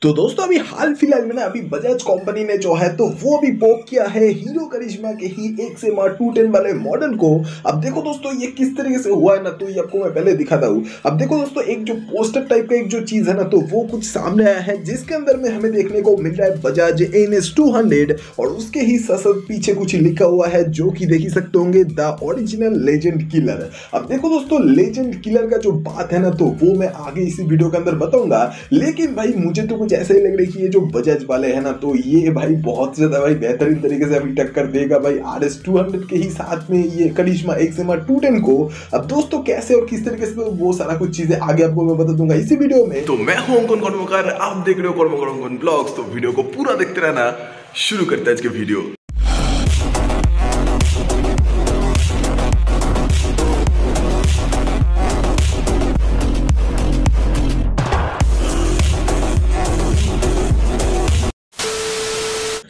तो दोस्तों अभी हाल फिलहाल में ना अभी बजाज कंपनी ने जो है तो वो अभी पोक किया है हीरो करिश्मा के ही XMR 210 वाले मॉडल को। अब देखो दोस्तों ये किस तरीके से हुआ है ना, तो ये आपको मैं पहले दिखाता हूँ। अब देखो दोस्तों एक जो पोस्टर टाइप का एक जो चीज है ना, तो वो कुछ सामने आया है जिसके अंदर में हमें देखने को मिल रहा है बजाज NS 200 और उसके ही सशर्त पीछे कुछ लिखा हुआ है जो कि देख ही सकते होंगे, द ओरिजिनल लेजेंड किलर। अब देखो दोस्तों लेजेंड किलर का जो बात है ना, तो वो मैं आगे इसी वीडियो के अंदर बताऊंगा, लेकिन भाई मुझे तो कुछ ऐसे ही लग रहा है कि ये जो बजाज वाले हैं ना, तो ये भाई बहुत ज्यादा भाई बेहतरीन तरीके से अभी टक्कर देगा भाई RS 200 के ही साथ में ये करिश्मा XMR 210 को। अब दोस्तों कैसे और किस तरीके से, तो वो सारा कुछ चीजें आगे आपको मैं बता दूंगा इसी वीडियो में। तो मैं हूं अंकुर कर्मकार, आप देख रहे हो कर्मकर ब्लॉग्स। तो वीडियो को पूरा देखते रहना। शुरू करते हैं आज के वीडियो।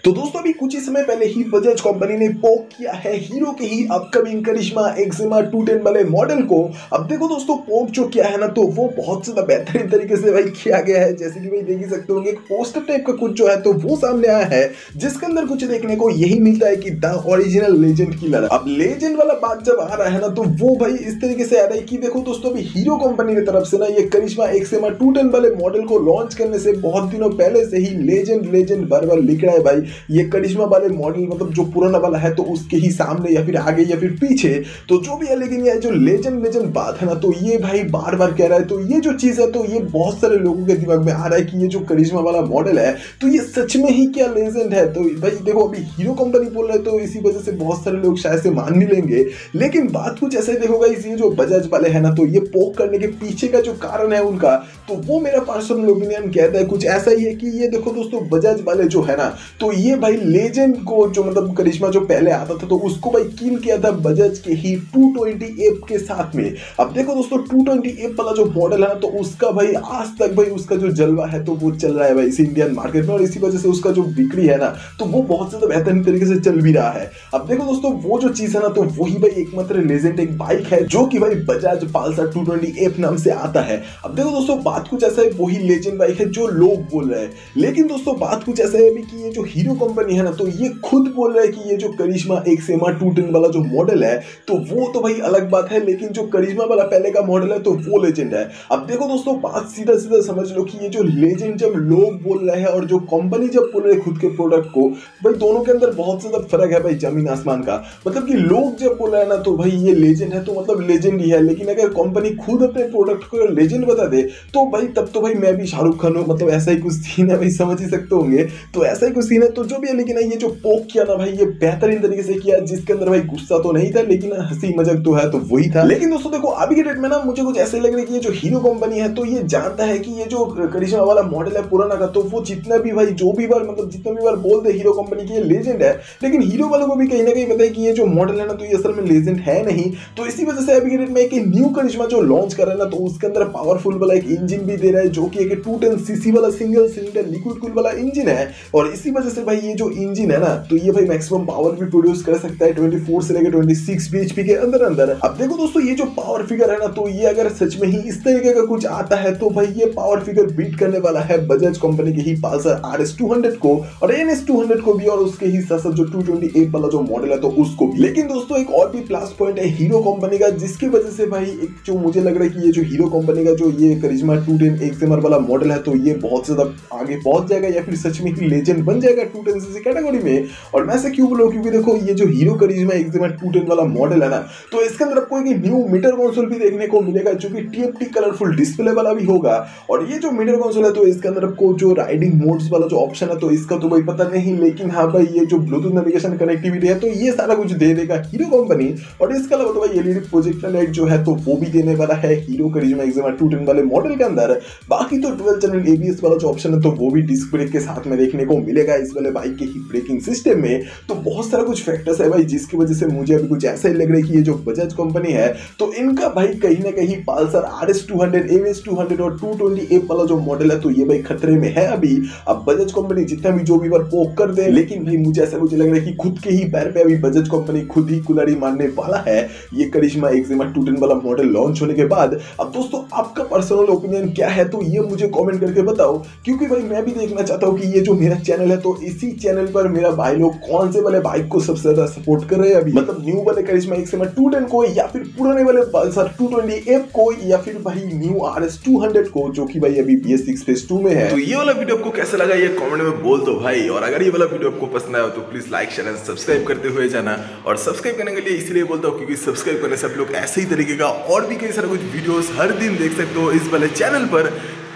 तो दोस्तों अभी कुछ ही समय पहले ही बजाज कंपनी ने पोक किया है हीरो के ही अपकमिंग करिश्मा XMR 210 वाले मॉडल को। अब देखो दोस्तों पोक जो किया है ना, तो वो बहुत ज्यादा बेहतरीन तरीके से भाई किया गया है। जैसे कि भाई देख ही सकते होंगे एक पोस्टर टाइप का कुछ जो है तो वो सामने आया है, जिसके अंदर कुछ देखने को यही मिलता है कि द ओरिजिनल लेजेंड किलर। अब लेजेंड वाला बात जब आ रहा है ना, तो वो भाई इस तरीके से आ रहा है कि देखो दोस्तों अभी हीरो कंपनी की तरफ से ना ये करिश्मा XMR 210 वाले मॉडल को लॉन्च करने से बहुत दिनों पहले से ही लेजेंड बार बार लिख रहा है भाई ये करिश्मा वाले मॉडल, मतलब जो पुराना वाला है तो उसके ही सामने या फिर आगे या फिर पीछे, तो जो भी है। लेकिन ये जो लेजेंड बात है ना, तो ये भाई बार बार कह रहा है। तो ये जो चीज है तो ये बहुत सारे लोगों के दिमाग में आ रहा है कि ये जो करिश्मा वाला मॉडल है तो ये सच में ही क्या लेजेंड है। तो भाई देखो अभी हीरो कंपनी बोल रहा है तो इसी वजह से बहुत सारे लोग शायद से मान भी लेंगे, लेकिन बात कुछ ऐसे देखोगा ये जो बजाज वाले है ना, तो ये पोक करने के पीछे का जो कारण है उनका, तो वो मेरा पर्सनल ओपिनियन कहता है कुछ ऐसा ही है कि ये देखो दोस्तों बजाज वाले जो है ना, तो ये भाई लेजेंड को जो मतलब करिश्मा जो पहले आता था तो उसको भाई किल किया था बजाज के ही 220 के साथ में। अब देखो दोस्तों 220 वाला जो मॉडल है ना, तो उसका भाई आज तक भाई उसका जो जलवा है तो वो चल रहा है भाई इस इंडियन मार्केट में, और इसी वजह से उसका जो बिक्री है ना तो वो बहुत ज्यादा बेहतरीन तरीके से चल भी रहा है। अब देखो दोस्तों वो जो चीज है ना, तो वही भाई एकमात्र लेजेंड एक बाइक है जो कि भाई बजाज पल्सर 220 नाम से आता है। अब देखो दोस्तों बात कुछ ऐसा है, वही लेजेंड बाइक है जो लोग बोल रहे हैं, लेकिन दोस्तों बात कुछ ऐसा है कि ये जो हीरो कंपनी है ना, तो ये खुद बोल रहा है कि ये जो करिश्मा XMR 210 वाला जो मॉडल है तो वो तो भाई अलग बात है, लेकिन जो करिश्मा वाला पहले का मॉडल है तो वो लेजेंड है। अब देखो दोस्तों बात सीधा सीधा समझ लो कि ये जो लेजेंड जब लोग बोल रहे हैं और जो कंपनी जब बोल रहे हैं खुद के प्रोडक्ट को, भाई दोनों के अंदर बहुत ज्यादा फर्क है भाई, जमीन आसमान का। मतलब कि लोग जब बोल रहे हैं ना तो भाई ये लेजेंड है तो मतलब लेजेंड ही है, लेकिन अगर कंपनी खुद अपने प्रोडक्ट को लेजेंड बता दे तो भाई तब तो भाई मैं भी शाहरुख खान हूं, मतलब ऐसा ही कुछ सीन है भाई, समझ ही सकते होंगे। तो ऐसा ही कुछ सीन है, तो जो भी है, लेकिन ये जो पोक किया ना भाई ये बेहतरीन तरीके से किया, जिसके अंदर भाई गुस्सा तो नहीं था लेकिन हंसी मजाक तो है तो वही था। लेकिन दोस्तों देखो अभी के डेट में ना मुझे कुछ ऐसे लग रहा है कि ये जो हीरो कंपनी है तो ये जानता है कि ये जो करिश्मा वाला मॉडल है पुराना का, तो वो जितना भी भाई जो भी बार मतलब जितना भी बार बोल दे हीरो कंपनी की ये लेजेंड है, लेकिन हीरो वालों को भी कहीं ना कहीं पता है कि ये जो मॉडल है ना तो ये असल में लेजेंड है नहीं। तो इसी वजह से अभी के डेट में एक न्यू करिश्मा जो लॉन्च कर रहा है ना, तो उसके अंदर पावरफुल वाला एक इंजन भी दे रहा है जो कि एक 210cc वाला सिंगल सिलेंडर लिक्विड कूल वाला इंजन है, और इसी वजह से भाई ये जो इंजन है ना तो ये भाई मैक्सिमम पावर भी प्रोड्यूस कर सकता है 24 से लेकर 26 bhp के अंदर अंदर। अब देखो दोस्तों ये जो पावर फिगर है ना, तो ये अगर सच में ही इस तरीके का कुछ आता है तो भाई ये पावर फिगर बीट करने वाला है बजाज कंपनी के ही पल्सर RS 200 को और NS 200 को भी, और उसके ही साथ साथ जो 228 वाला जो मॉडल है तो उसको भी। लेकिन दोस्तों एक और भी प्लस पॉइंट है हीरो कंपनी का, जिसकी वजह से भाई एक जो मुझे लग रहा है कि ये जो हीरो कंपनी का जो ये करिश्मा 210 XMR वाला मॉडल है तो ये बहुत ज्यादा आगे पहुंच जाएगा या फिर सच में ही लेजेंड बन जाएगा 210cc कैटेगरी में। और मैं ऐसे क्यों बोलूं, क्योंकि देखो ये जो हीरो करिश्मा XMR 210 वाला मॉडल है ना, तो इसके अंदर आपको एक न्यू मीटर कंसोल भी देखने को मिलेगा जो कि TFT कलरफुल डिस्प्ले वाला भी होगा। और ये जो मीटर कंसोल है तो इसके अंदर आपको जो राइडिंग मोड्स वाला जो ऑप्शन है तो इसका तो भाई पता नहीं, लेकिन हाँ भाई ये जो ब्लूटूथ नेविगेशन कनेक्टिविटी है तो ये सारा कुछ दे देगा हीरो कंपनी। और इसके अलावा तो भाई LED प्रोजेक्टर लाइट जो है तो वो भी देने वाला है हीरो करिश्मा XMR 210 वाले मॉडल के अंदर। बाकी तो 12 चैनल ABS वाला जो ऑप्शन है तो वो भी डिस्क ब्रेक के साथ में देखने को मिलेगा इस वाले बाइक के ही ब्रेकिंग सिस्टम में। तो बहुत सारा कुछ फैक्टर्स है भाई जिसकी वजह से मुझे अभी कुछ ऐसा ही लग रहा है कि ये जो बजाज कंपनी है तो इनका भाई कहीं ना कहीं पल्सर RS200, AVS200 और 220 वाला जो मॉडल है तो ये भाई खतरे में है अभी। अब बजाज कंपनी जितना भी जो भी बार पोक कर दे, लेकिन भाई मुझे लग रहा है कि खुद के ही पैर पे अभी बजाज कंपनी खुद ही कुल्हाड़ी मारने वाला है ये करिश्मा एक्जिमा 210 वाला मॉडल लॉन्च होने के बाद। अब दोस्तों आपका पर्सनल ओपिनियन क्या है तो ये मुझे कमेंट करके बताओ, क्योंकि भाई मैं भी देखना चाहता हूँ कि ये जो मेरा चैनल है तो इसी चैनल पर मेरा भाई लोग कौन से वाले बाइक को सबसे ज्यादा सपोर्ट कर रहे हैं अभी, मतलब न्यू वाले करिश्मा एक्जिमा 210 को या फिर पुराने वाले पल्सर 220F को या फिर भाई न्यू RS200 को जो कि भाई अभी BS6 फेज 2 में है। तो ये वाला वीडियो आपको कैसा लगा ये कमेंट में बोल दो भाई, और अगर ये वाला वीडियो आपको पसंद आया तो please like share and subscribe करते हुए जाना। और सब्सक्राइब करने के लिए इसलिए बोलता हूँ क्योंकि सब्सक्राइब करने से आप लोग ऐसे ही तरीके का और भी कई सारे कुछ वीडियोस हर दिन देख सकते हो इस वाले चैनल पर।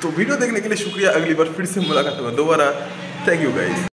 तो वीडियो देखने के लिए शुक्रिया, अगली बार फिर से मुलाकात होगा दोबारा। Thank you guys.